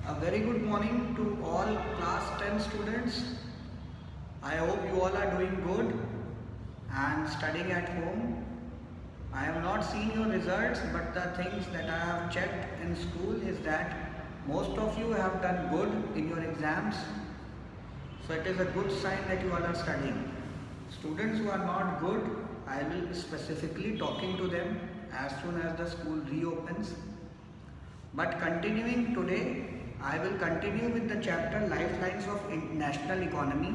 A very good morning to all class 10 students. I hope you all are doing good and studying at home. I have not seen your results, but the things that I have checked in school is that most of you have done good in your exams. So it is a good sign that you all are studying. Students who are not good, I will specifically talking to them as soon as the school reopens. But continuing today, I will continue with the chapter Lifelines of National Economy,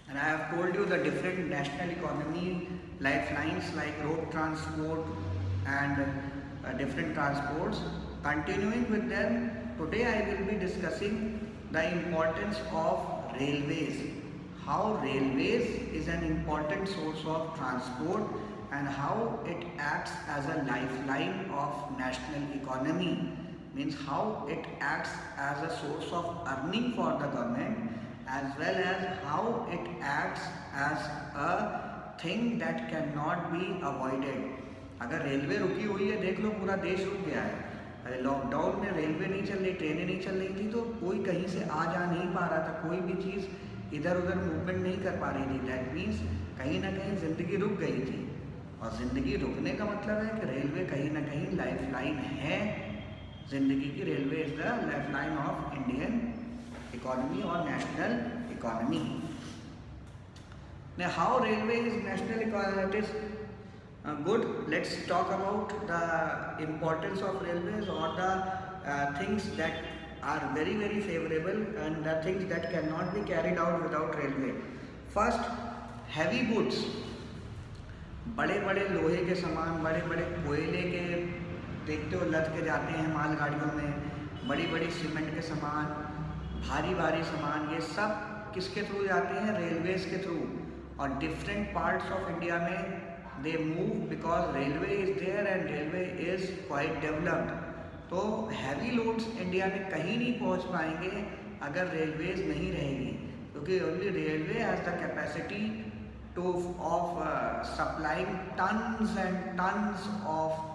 and I have told you the different national economy lifelines like road transport and different transports. Continuing with them, today I will be discussing the importance of railways, how railways is an important source of transport and how it acts as a lifeline of national economy, means how it acts as a source of earning for the government, as well as how it acts as a thing that cannot be avoided. अगर railway रुकी हुई है, देख लो पूरा देश रुक गया है. अरे लॉकडाउन में रेलवे नहीं चल रही, ट्रेनें नहीं चल रही थी, तो कोई कहीं से आ जा नहीं पा रहा था, कोई भी चीज़ इधर उधर मूवमेंट नहीं कर पा रही थी. दैट मीन्स कहीं ना कहीं ज़िंदगी रुक गई थी, और ज़िंदगी रुकने का मतलब है कि रेलवे कहीं ना कहीं लाइफलाइन है ज़िंदगी की. Railway is the lifeline of Indian economy or national economy. Now, how railway is national economy? It is good. Let's talk about the importance of railways or the things that are very very favorable and the things that cannot be carried out without railway. First, heavy goods. बड़े बड़े लोहे के सामान, बड़े बड़े कोयले के देखते हो लद के जाते हैं मालगाड़ियों में, बड़ी बड़ी सीमेंट के सामान, भारी भारी सामान, ये सब किसके थ्रू जाते हैं? रेलवेज के थ्रू. और डिफरेंट पार्ट्स ऑफ इंडिया में they move because railway is there and railway is quite developed. तो हैवी लोड्स इंडिया में कहीं नहीं पहुंच पाएंगे अगर रेलवेज नहीं रहेगी, क्योंकि only railway has the capacity two of supplying tons and tons of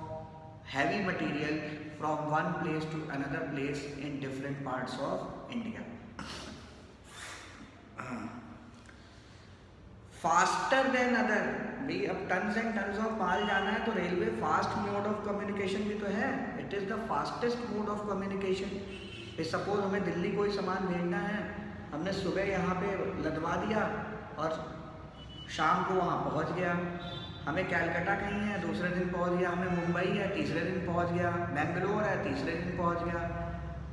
heavy material from one place to another place in different parts of India. Faster than other, भाई अब tons and tons of माल जाना है तो railway fast mode of communication भी तो है. It is the fastest mode of communication. Suppose हमें दिल्ली कोई सामान भेजना है, हमने सुबह यहाँ पे लदवा दिया और शाम को वहाँ पहुँच गया. हमें कैलकाटा कहीं है, दूसरे दिन पहुंच गया. हमें मुंबई है, तीसरे दिन पहुंच गया. बेंगलोर है, तीसरे दिन पहुंच गया.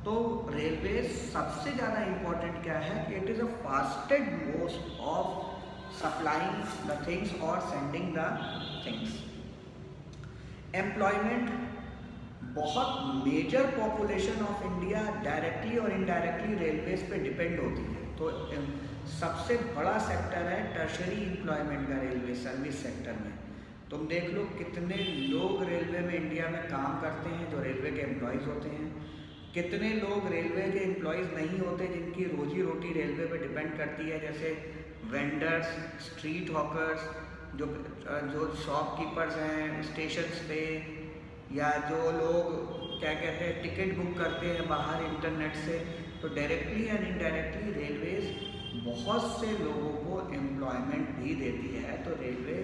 तो रेलवे सबसे ज़्यादा इम्पोर्टेंट क्या है कि it is a fastest mode of supplying the things और सेंडिंग द थिंग्स. एम्प्लॉयमेंट, बहुत major population of India directly और इनडायरेक्टली रेलवेज पे डिपेंड होती है. तो सबसे बड़ा सेक्टर है टर्शरी एम्प्लॉयमेंट का रेलवे सर्विस सेक्टर में. तुम देख लो कितने लोग रेलवे में इंडिया में काम करते हैं जो रेलवे के एम्प्लॉयज़ होते हैं, कितने लोग रेलवे के एम्प्लॉयज़ नहीं होते जिनकी रोजी रोटी रेलवे पे डिपेंड करती है, जैसे वेंडर्स, स्ट्रीट हॉकर्स, जो शॉपकीपर्स हैं स्टेशंस पे, या जो लोग क्या कहते हैं टिकट बुक करते हैं बाहर इंटरनेट से. तो डायरेक्टली एंड इनडायरेक्टली रेलवेज बहुत से लोगों को एम्प्लॉयमेंट भी देती है. तो railway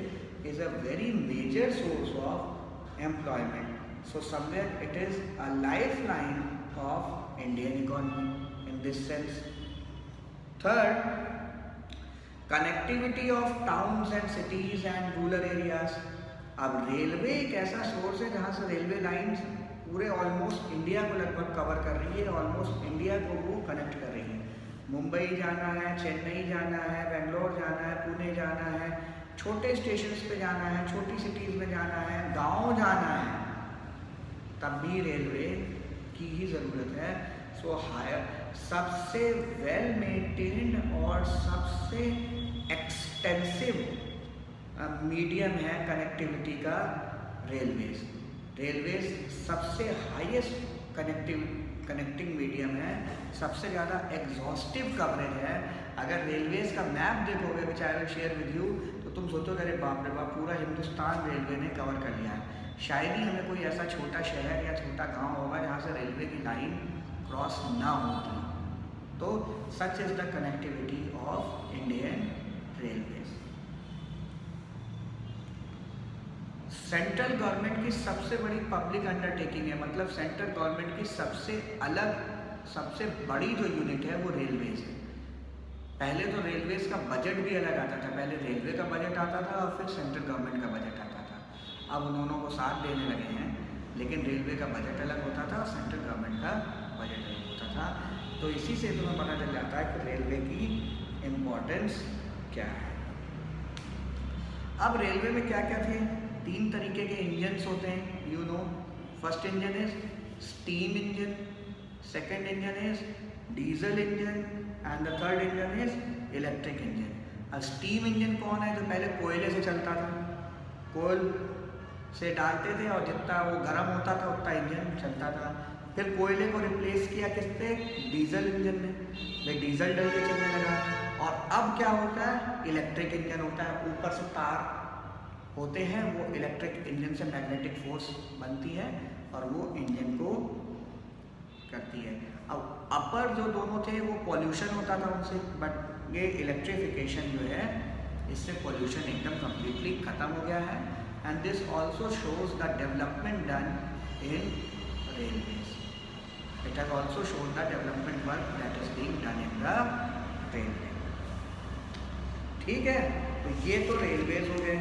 is a very major source of employment. So somewhere it is a lifeline of Indian economy in this sense. Third, connectivity of towns and cities and rural areas. अब railway एक ऐसा source है जहाँ से railway lines पूरे almost India को लगभग cover कर रही है, ऑलमोस्ट इंडिया को वो कनेक्ट कर रही है. मुंबई जाना है, चेन्नई जाना है, बेंगलोर जाना है, पुणे जाना है, छोटे स्टेशंस पे जाना है, छोटी सिटीज़ में जाना है, गांव जाना है, तब भी रेलवे की ही ज़रूरत है. सो हायर सबसे वेल मेंटेन्ड और सबसे एक्सटेंसिव मीडियम है कनेक्टिविटी का रेलवेज. रेलवेज सबसे हाईएस्ट कनेक्टिंग मीडियम है, सबसे ज़्यादा एग्जॉस्टिव कवरेज है. अगर रेलवेज का मैप देखोगे which I will share with you, तो तुम सोचोगे अरे बाप रे बाप, पूरा हिंदुस्तान रेलवे ने कवर कर लिया है. शायद ही हमें कोई ऐसा छोटा शहर या छोटा गांव होगा जहाँ से रेलवे की लाइन क्रॉस ना होती। तो such is the connectivity of Indian railways. Central government की सबसे बड़ी पब्लिक अंडरटेकिंग है, मतलब सेंट्रल गवर्नमेंट की सबसे अलग, सबसे बड़ी जो यूनिट है वो रेलवेज है। पहले तो रेलवेज का बजट भी अलग आता था, पहले रेलवे का बजट आता था और फिर सेंट्रल गवर्नमेंट का बजट आता था। अब उन दोनों को साथ देने लगे हैं, लेकिन रेलवे का बजट अलग होता था और सेंट्रल गवर्नमेंट का बजट अलग होता था। तो इसी से तुम्हें पता चल जाता है कि रेलवे की इम्पोर्टेंस क्या है। अब रेलवे में क्या क्या थे, 3 तरीके के इंजन्स होते हैं, you know. First engine is steam engine, second engine is diesel engine and the third engine is electric engine. अब स्टीम इंजन कौन है, जो पहले कोयले से चलता था, कोयल से डालते थे और जितना वो गर्म होता था उतना इंजन चलता था। फिर कोयले को रिप्लेस किया किससे, डीजल इंजन ने, भाई डीजल डल के चलने लगा। और अब क्या होता है, इलेक्ट्रिक इंजन होता है, ऊपर से तार होते हैं, वो इलेक्ट्रिक इंजन से मैग्नेटिक फोर्स बनती है और वो इंजन को करती है। अब अपर जो दोनों थे वो पॉल्यूशन होता था उनसे, बट ये इलेक्ट्रिफिकेशन जो है इससे पॉल्यूशन एकदम कम्प्लीटली ख़त्म हो गया है। And this also shows the development done in railways. It has also shown the development work that is being done in the railway. ठीक है, तो ये तो रेलवेज हो गए।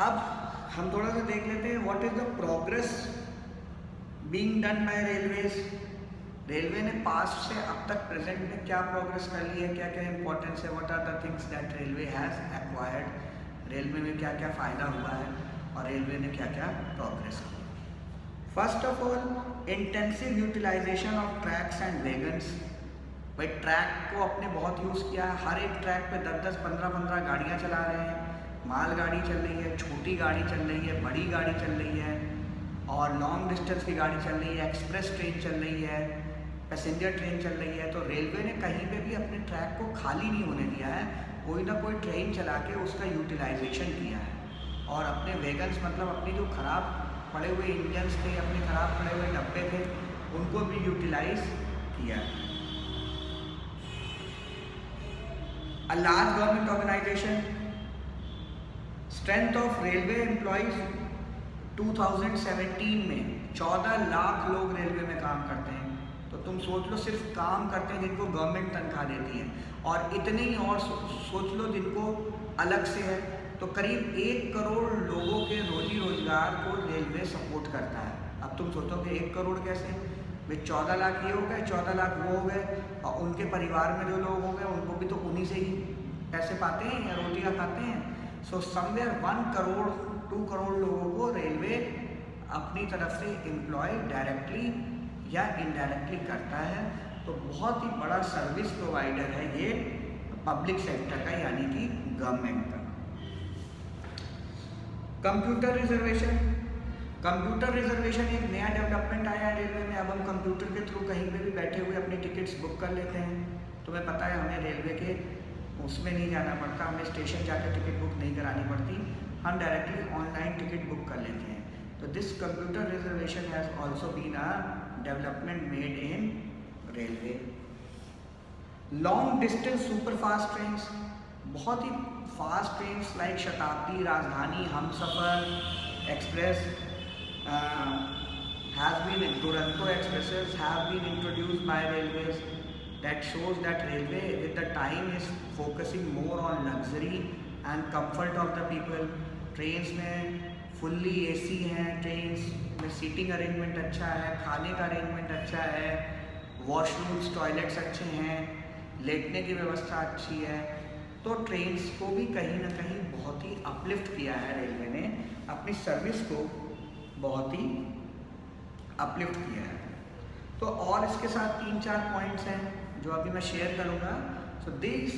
अब हम थोड़ा सा देख लेते हैं what is the progress being done by railways. Railway ने पास्ट से अब तक प्रेजेंट में क्या प्रोग्रेस कर ली है, क्या क्या इंपॉर्टेंस है, what are the things that railway has acquired, railway में क्या क्या फ़ायदा हुआ है और रेलवे ने क्या क्या प्रोग्रेस की। First of all, intensive utilisation of tracks and wagons. भाई ट्रैक को अपने बहुत यूज़ किया है, हर एक ट्रैक पे 10-10, 15-15 गाड़ियाँ चला रहे हैं। मालगाड़ी चल रही है, छोटी गाड़ी चल रही है, बड़ी गाड़ी चल रही है और लॉन्ग डिस्टेंस की गाड़ी चल रही है, एक्सप्रेस ट्रेन चल रही है, पैसेंजर ट्रेन चल रही है। तो रेलवे ने कहीं पे भी अपने ट्रैक को खाली नहीं होने दिया है, कोई ना कोई ट्रेन चला के उसका यूटिलाइजेशन किया है। और अपने वैगन्स, मतलब अपनी जो ख़राब पड़े हुए इंजन्स थे, अपने ख़राब पड़े हुए डब्बे थे, उनको भी यूटिलाइज किया। A large government organisation, strength of railway employees 2017 में 14 लाख लोग रेलवे में काम करते हैं। तो तुम सोच लो, सिर्फ काम करते हैं जिनको गवर्नमेंट तनख्वाह देती है, और इतने ही और सोच लो जिनको अलग से है। तो करीब 1 करोड़ लोगों के रोजी रोजगार को रेलवे सपोर्ट करता है। अब तुम सोचो कि 1 करोड़ कैसे, भाई 14 लाख ये हो गए, 14 लाख वो हो गए, और उनके परिवार में जो लोग हो गए उनको भी तो उन्हीं से ही पैसे पाते हैं या रोटियाँ खाते हैं। सो समवेयर 1 करोड़ 2 करोड़ लोगों को रेलवे अपनी तरफ से एम्प्लॉय डायरेक्टली या इनडायरेक्टली करता है। तो बहुत ही बड़ा सर्विस प्रोवाइडर है ये पब्लिक सेक्टर का, यानी कि गवर्नमेंट का। कंप्यूटर रिजर्वेशन, कंप्यूटर रिजर्वेशन एक नया डेवलपमेंट आया है रेलवे में। अब हम कंप्यूटर के थ्रू कहीं पे भी बैठे हुए अपनी टिकट्स बुक कर लेते हैं। तुम्हें पता है हमें रेलवे के उसमें नहीं जाना पड़ता, हमें स्टेशन जाकर टिकट बुक नहीं करानी पड़ती, हम डायरेक्टली ऑनलाइन टिकट बुक कर लेते हैं। तो this computer reservation has also been a development made in railway. Long distance super fast train, बहुत ही fast train like Shatabdi, Rajdhani, Humsafar express has been, Duronto expresses have been introduced by railways. That shows that railway with the time is focusing more on luxury and comfort of the people. Trains में fully AC हैं, trains में seating arrangement अच्छा है, खाने का arrangement अच्छा है, washrooms, toilets अच्छे हैं, लेटने की व्यवस्था अच्छी है। तो ट्रेन्स को भी कहीं ना कहीं बहुत ही अपलिफ्ट किया है रेलवे ने, अपनी सर्विस को बहुत ही अपलिफ्ट किया है। तो और इसके साथ 3-4 पॉइंट्स हैं जो अभी मैं शेयर करूँगा। So these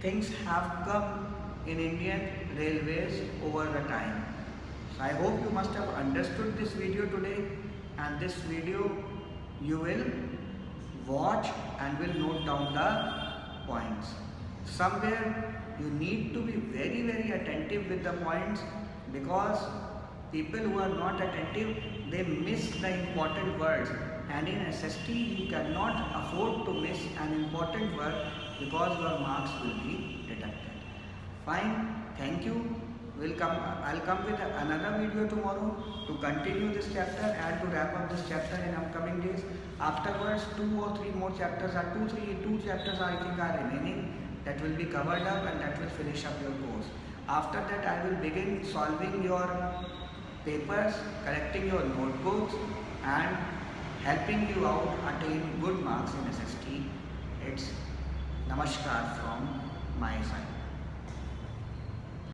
things have come in Indian railways over the time. So I hope you must have understood this video today, and this video you will watch and will note down the points. Somewhere you need to be very attentive with the points, because People who are not attentive, they miss the important words, and in SST you cannot afford to miss an important word because your marks will be deducted. Fine, thank you. I'll come with another video tomorrow to continue this chapter and to wrap up this chapter in upcoming days. Afterwards, two chapters I think are remaining that will be covered up and that will finish up your course. After that, I will begin solving your papers, correcting your notebooks and helping you out attain good marks in SST. It's Namaskar from my side.